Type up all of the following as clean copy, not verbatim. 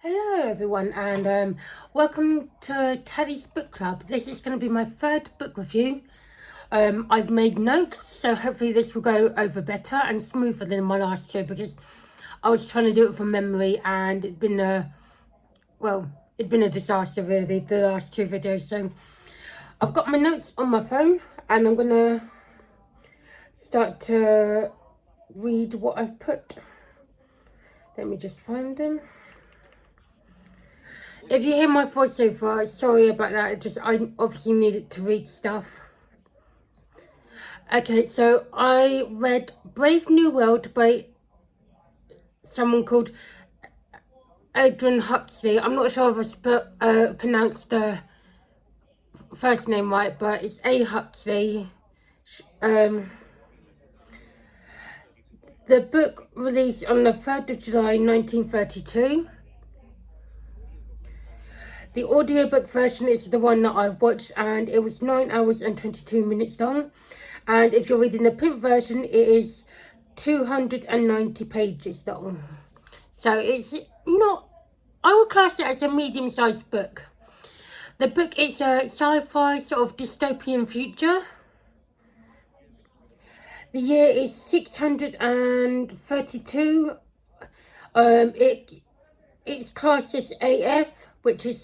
Hello everyone, and welcome to Teddy's Book Club. This is going to be my third book review. I've made notes, so hopefully this will go over better and smoother than my last two, because I was trying to do it from memory and it'd been a disaster really, the last two videos. So I've got my notes on my phone and I'm going to start to read what I've put. Let me just find them. If you hear my voiceover, sorry about that. I obviously needed to read stuff. Okay, so I read Brave New World by someone called Aldous Huxley. I'm not sure if I pronounced the first name right, but it's A. Huxley. The book released on the 3rd of July 1932. The audiobook version is the one that I've watched, and it was 9 hours and 22 minutes long. And if you're reading the print version, it is 290 pages long. So it's not, I would class it as a medium-sized book. The book is a sci-fi sort of dystopian future. The year is 632. It's classed as AF, which is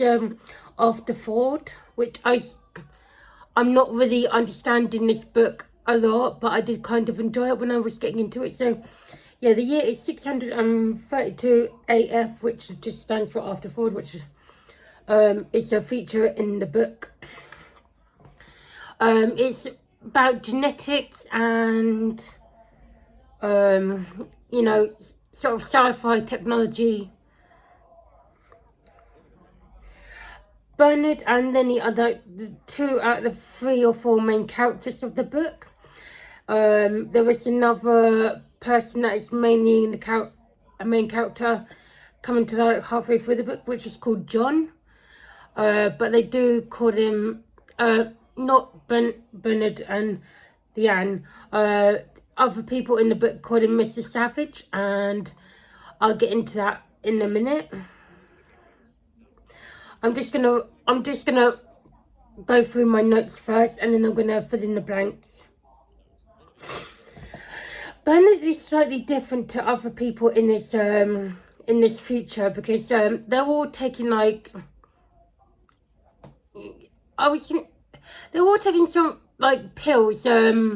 after Ford, which I'm not really understanding this book a lot, but I did kind of enjoy it when I was getting into it. So yeah, the year is 632 AF, which just stands for after Ford, which is a feature in the book. It's about genetics and you know, sort of sci-fi technology. Bernard and Lenny are the two out of the 3 or 4 main characters of the book. There is another person that is mainly in a main character coming to like halfway through the book, which is called John. But they do call him not Bernard and Leanne. Other people in the book call him Mr. Savage, and I'll get into that in a minute. I'm just gonna go through my notes first, and then I'm gonna fill in the blanks. Bernard is slightly different to other people in this future, because they're all taking like they're all taking some like pills. I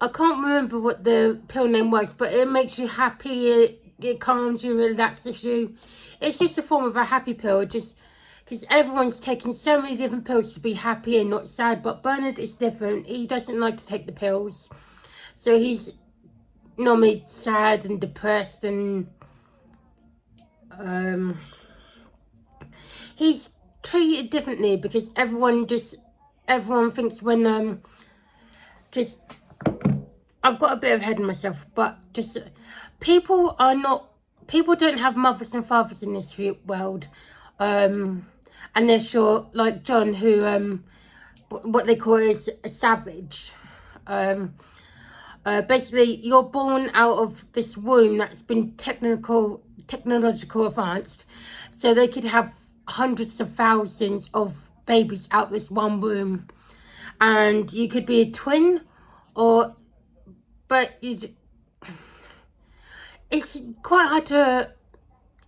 can't remember what the pill name was, but it makes you happy. It calms you, relaxes you. It's just a form of a happy pill. Just because everyone's taking so many different pills to be happy and not sad, but Bernard is different. He doesn't like to take the pills, so he's normally sad and depressed, and he's treated differently because everyone thinks when because I've got a bit of head in myself, but just people don't have mothers and fathers in this world, and they're sure, like John, who what they call is a savage. Basically, you're born out of this womb that's been technological advanced, so they could have hundreds of thousands of babies out this one womb, and you could be a twin, but it's quite hard to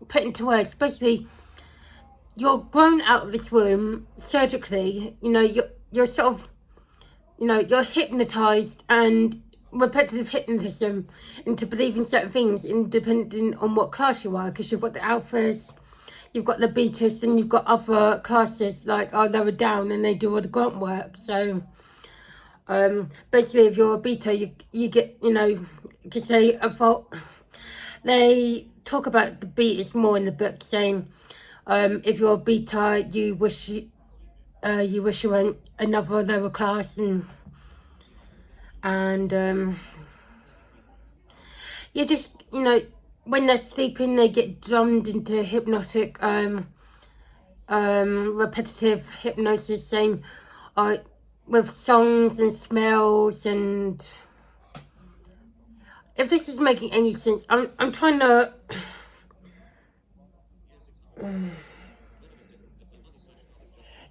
put into words. Basically, you're grown out of this womb surgically. You know, you're sort of, you're hypnotized, and repetitive hypnotism into believing certain things independent on what class you are, because you've got the alphas, you've got the betas, then you've got other classes like lower down, and they do all the grunt work. So basically, if you're a beta, you get, because they talk about the betas more in the book, saying if you're a beta, you wish you were another lower class, and you just, when they're sleeping, they get drummed into hypnotic repetitive hypnosis, saying with songs and smells. And if this is making any sense, I'm trying to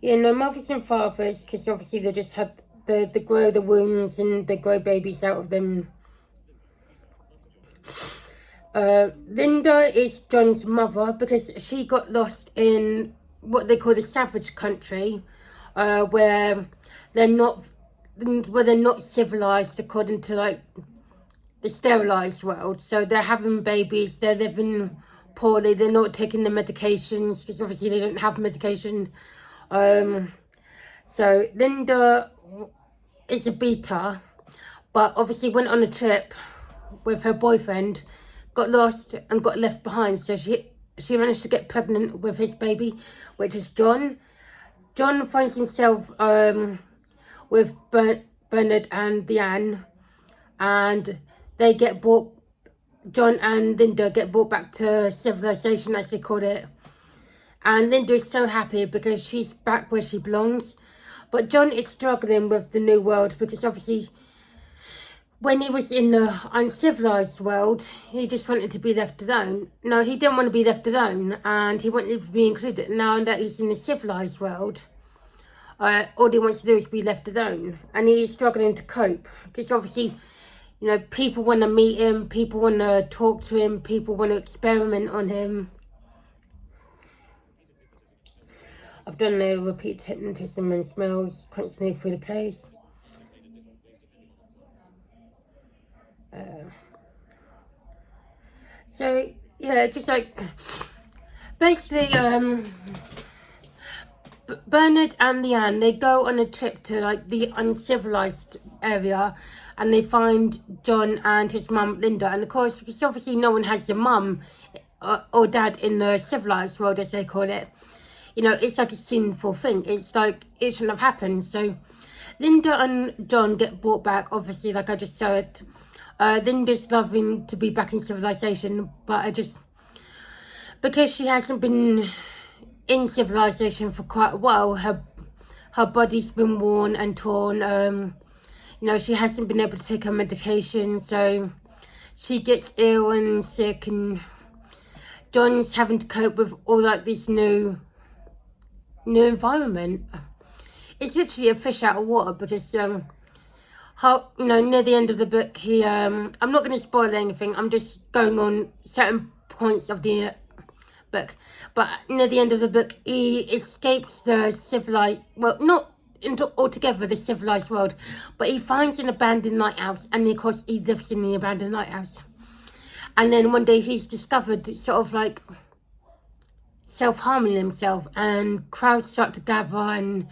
Yeah, no, mothers and fathers, because obviously they just had they grow the wombs and they grow babies out of them. Linda is John's mother because she got lost in what they call the savage country, where they're not civilized according to like the sterilized world. So they're having babies, they're living poorly, they're not taking the medications because obviously they don't have medication. So Linda is a beta, but obviously went on a trip with her boyfriend, got lost and got left behind. So she managed to get pregnant with his baby, which is John. John finds himself with Bernard and Leanne, and they get brought. John and Linda get brought back to civilization, as they call it. And Linda is so happy because she's back where she belongs. But John is struggling with the new world because obviously when he was in the uncivilized world, he just wanted to be left alone. No, he didn't want to be left alone and he wanted to be included. Now that he's in the civilized world, all he wants to do is be left alone. And he's struggling to cope because obviously, you know, people want to meet him, people want to talk to him, people want to experiment on him. I've done the repeat hypnotism and smells constantly through the place. So yeah, just like basically Bernard and Leanne, they go on a trip to like the uncivilized area and they find John and his mum Linda, and of course because obviously no one has a mum or dad in the civilized world, as they call it. You know, it's like a sinful thing. It's like it shouldn't have happened. So Linda and John get brought back, obviously, like I just said. Linda's loving to be back in civilization, but because she hasn't been in civilization for quite a while, her body's been worn and torn. You know, she hasn't been able to take her medication, so she gets ill and sick, and John's having to cope with all like this new environment. It's literally a fish out of water because how, you know, near the end of the book he I'm not going to spoil anything, I'm just going on certain points of the book, but near the end of the book he escapes the civilized, well, not into altogether the civilized world, but he finds an abandoned lighthouse, and of course he lives in the abandoned lighthouse. And then one day he's discovered sort of like self-harming himself, and crowds start to gather and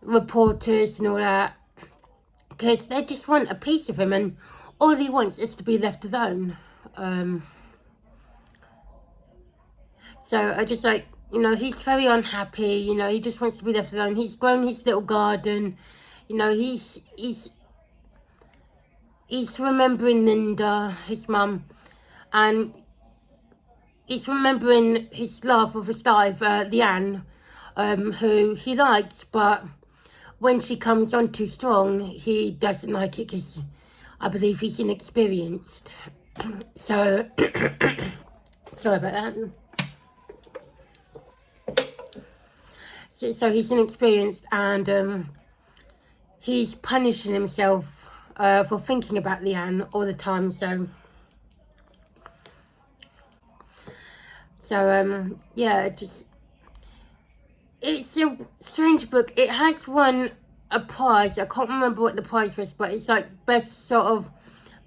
reporters and all that because they just want a piece of him, and all he wants is to be left alone. So I just like, you know, he's very unhappy, you know, he just wants to be left alone. He's grown his little garden, you know, he's remembering Linda, his mum, and he's remembering his love of his life, Leanne, who he likes, but when she comes on too strong, he doesn't like it because I believe he's inexperienced. So, sorry about that. So he's inexperienced, and he's punishing himself for thinking about Leanne all the time. So yeah, it's a strange book. It has won a prize. I can't remember what the prize was, but it's like best sort of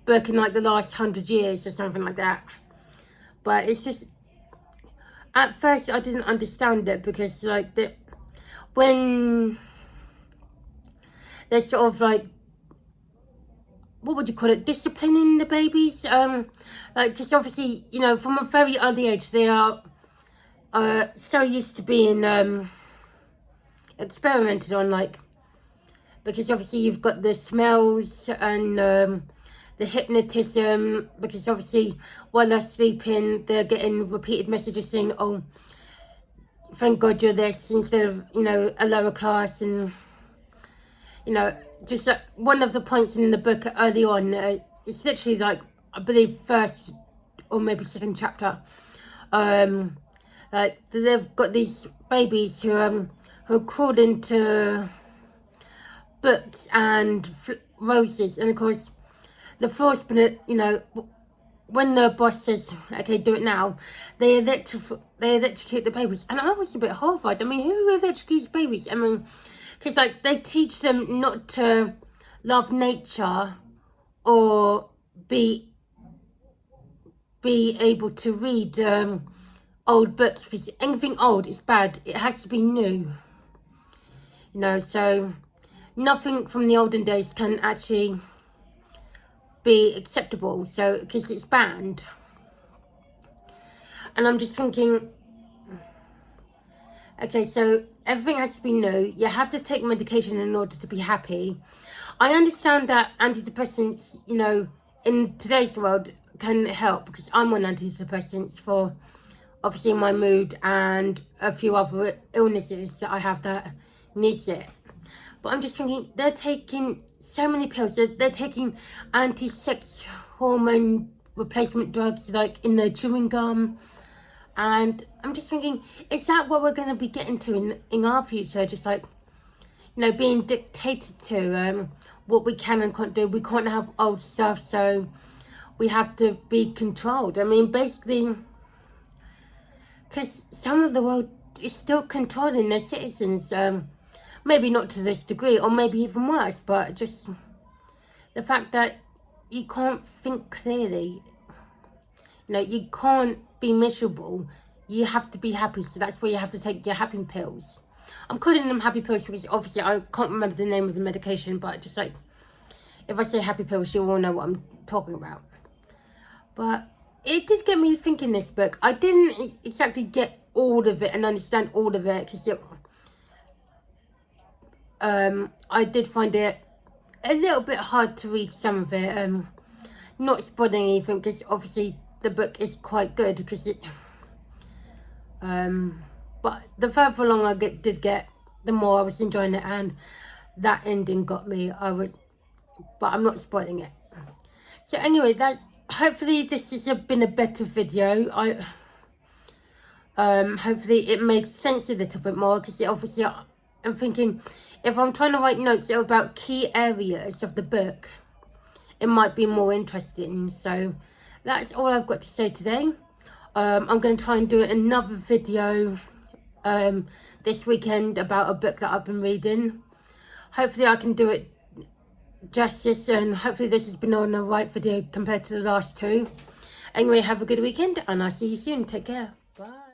book in like the last 100 years or something like that. But it's just, at first I didn't understand it because like when they're sort of like, what would you call it, disciplining the babies, like just obviously, you know, from a very early age they are so used to being experimented on, like, because obviously you've got the smells and the hypnotism, because obviously while they're sleeping they're getting repeated messages saying, oh, thank God you're this, instead of, you know, a lower class. And you know, just one of the points in the book early on, it's literally like, I believe first or maybe second chapter, Like, they've got these babies who crawled into books and roses, and of course the floor's been, you know, when the boss says, okay, do it now, they electrocute the babies. And I was a bit horrified. I mean, who electrocutes babies? I mean, because, like, they teach them not to love nature or be able to read old books, because anything old is bad. It has to be new, you know. So nothing from the olden days can actually be acceptable, so, because it's banned. And I'm just thinking, okay, so everything has to be new. You have to take medication in order to be happy. I understand that antidepressants, you know, in today's world can help, because I'm on antidepressants for obviously my mood and a few other illnesses that I have that needs it. But I'm just thinking, they're taking so many pills. They're taking anti-sex hormone replacement drugs, like in the chewing gum. And I'm just thinking, is that what we're going to be getting to in our future? Just like, you know, being dictated to what we can and can't do. We can't have old stuff, so we have to be controlled. I mean, basically, because some of the world is still controlling their citizens. Maybe not to this degree, or maybe even worse, but just the fact that you can't think clearly. You know, you can't be miserable. You have to be happy, so that's why you have to take your happy pills. I'm calling them happy pills because obviously I can't remember the name of the medication, but just like, if I say happy pills, you all know what I'm talking about. But it did get me thinking, this book. I didn't exactly get all of it and understand all of it, because I did find it a little bit hard to read some of it. Not spoiling anything, because obviously the book is quite good, because it but the further along I did get, the more I was enjoying it, and that ending got me. But I'm not spoiling it. So anyway, hopefully this has been a better video. Hopefully it made sense a little bit more, because obviously I'm thinking, if I'm trying to write notes about key areas of the book, it might be more interesting. So that's all I've got to say today. I'm going to try and do another video this weekend about a book that I've been reading. Hopefully I can do it justice, and hopefully this has been on the right video compared to the last two. Anyway, have a good weekend, and I'll see you soon. Take care. Bye.